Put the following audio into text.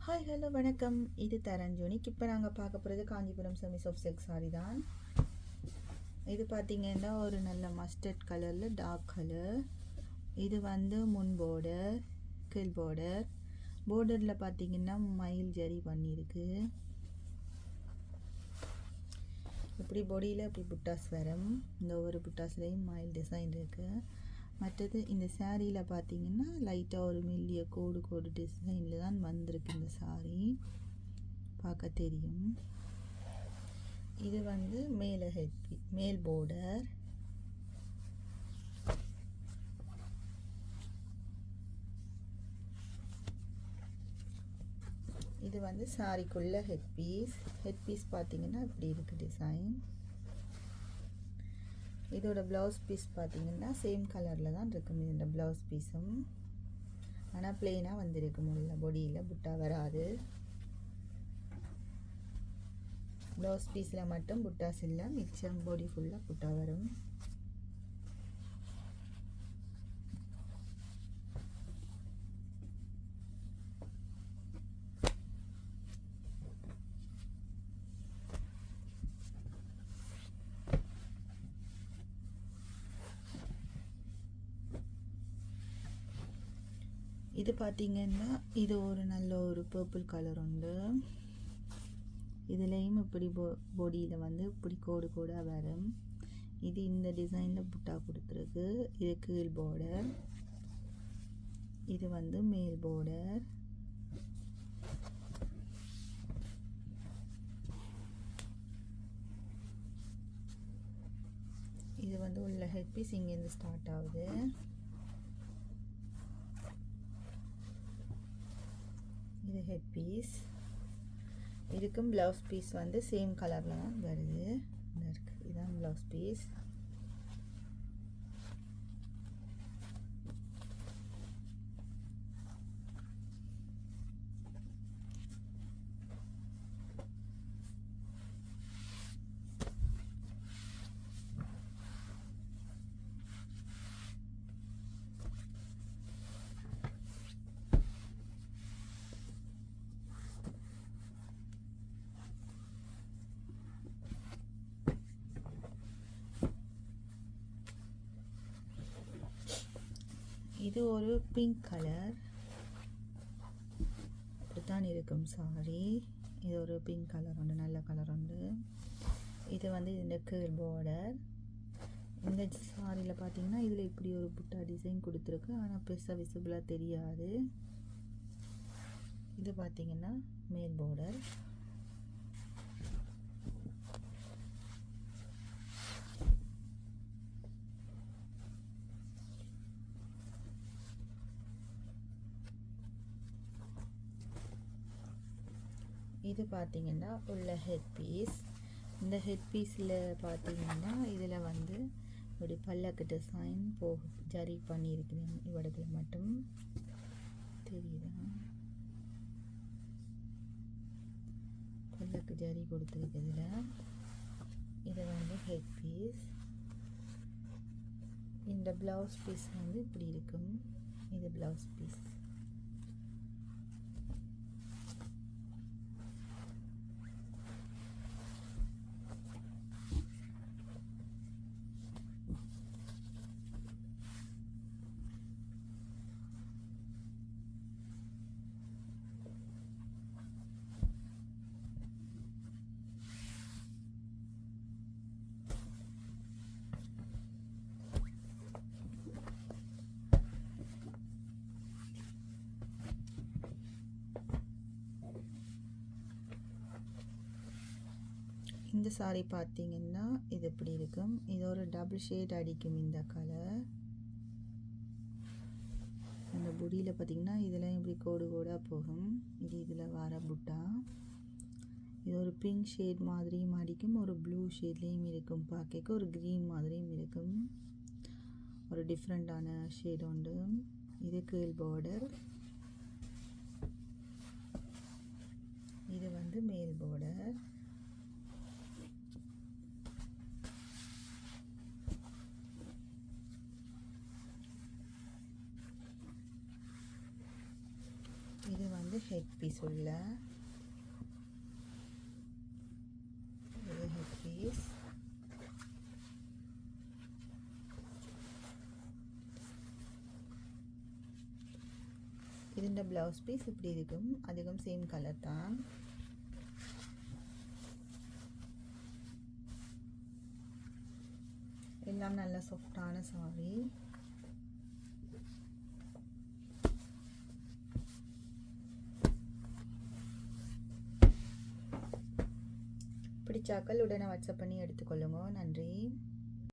Hi hello வணக்கம். இது தரஞ்சோனிக்கு. இப்போ நாங்கள் பார்க்க போகிறது Kanchipuram semi soft silk sorry தான். இது பார்த்திங்கன்னா ஒரு நல்ல மஸ்டர்ட் கலரில் டார்க் கலர். இது முன் பார்டர், கீழ் பார்டரில் பார்த்திங்கன்னா மயில் ஜரி பண்ணியிருக்கு. இப்படி பொடியில் இப்படி புட்டாஸ் வரும். இந்த ஒவ்வொரு புட்டாஸ்லேயும் மயில் டிசைன் இருக்குது. மற்றது இந்த சாரியில் பார்த்திங்கன்னா லைட்டாக ஒரு மெல்லிய கோடு டிசைனில் தான் வந்திருக்கு. இந்த சாரி பார்க்க தெரியும். இது மேலே மேல் பார்டர். இது சாரிக்குள்ள ஹெட் பீஸ் பார்த்திங்கன்னா இப்படி இருக்குது டிசைன். இதோட ப்ளவுஸ் பீஸ் பார்த்திங்கன்னா சேம் கலரில் தான் இருக்கும். இந்த ப்ளவுஸ் பீஸும் ஆனால் பிளெயினாக வந்திருக்கு. உள்ள பொடியில் புட்டா வராது. ப்ளவுஸ் பீஸில் மட்டும் புட்டாஸ் இல்லை, மிச்சம் பொடி ஃபுல்லாக புட்டா வரும். இது பார்த்திங்கன்னா இது ஒரு நல்ல ஒரு பர்பிள் கலர் உண்டு. இதுலேயும் இப்படி பொடியில் இப்படி கோடாக வரும். இது இந்த டிசைனில் புட்டா கொடுத்துருக்கு. இது கீழ் பார்டர். இது மேல் பார்டர். இது உள்ள ஹெட் பீஸ் இங்கேருந்து ஸ்டார்ட் ஆகுது. இது ஹெட் பீஸ். இதுக்கும் ப்ளவுஸ் பீஸ் சேம் கலரில் தான் வருது. இதுதான் ப்ளவுஸ் பீஸ். இது ஒரு பிங்க் கலர். இப்படித்தான் இருக்கும் சாரி. இது ஒரு பிங்க் கலர் உண்டு, நல்ல கலர் உண்டு. இது இந்த கீழ் பார்டர். இந்த சாரியில் பார்த்தீங்கன்னா இதில் இப்படி ஒரு புட்டா டிசைன் கொடுத்துருக்கு. ஆனால் பெருசாக விசிபிளாக தெரியாது. இது பார்த்தீங்கன்னா மேல் பார்டர். இது பார்த்திங்கன்னா உள்ள ஹெட் பீஸ். இந்த ஹெட் பீஸில் பார்த்திங்கன்னா இதில் இப்படி பல்லக்கு டிசைன் ஜரி பண்ணியிருக்கிறேன். இவடத்துல மட்டும் தெரியுதா? பல்லக்கு ஜரி கொடுத்துருக்குதுல. இது ஹெட் பீஸ். இந்த ப்ளவுஸ் பீஸ் இப்படி இருக்கும். இது ப்ளவுஸ் பீஸ். இந்த சாரி பார்த்தீங்கன்னா இது இப்படி இருக்கும். இது ஒரு டபுள் ஷேட் அடிக்கும் இந்த கலர். அந்த புடியில் பார்த்தீங்கன்னா இதில் இப்படி கோடாக போகும். இது இதில் வர புட்டா. இது ஒரு பிங்க் ஷேட் மாதிரியும் அடிக்கும், ஒரு ப்ளூ ஷேட்லேயும் இருக்கும். பார்க்க ஒரு க்ரீன் மாதிரியும் இருக்கும். ஒரு டிஃப்ரெண்ட்டான ஷேட் உண்டு. இது கீழ் பார்டர். இது மேல் பார்டர். இது ஹெட் பீஸ் உள்ள ஹெட் பீஸ். ഇതിൻ്റെ ബ്ലൗസ് പീസ് இப்படி இருக்கும். அதிகம் சேம் கலர் தான். எல்லாம் நல்ல சாஃப்டான சாரி. பிடிச்சாக்கள் உடனே வாட்ஸ்அப் பண்ணி எடுத்துக்கொள்ளுங்க. நன்றி.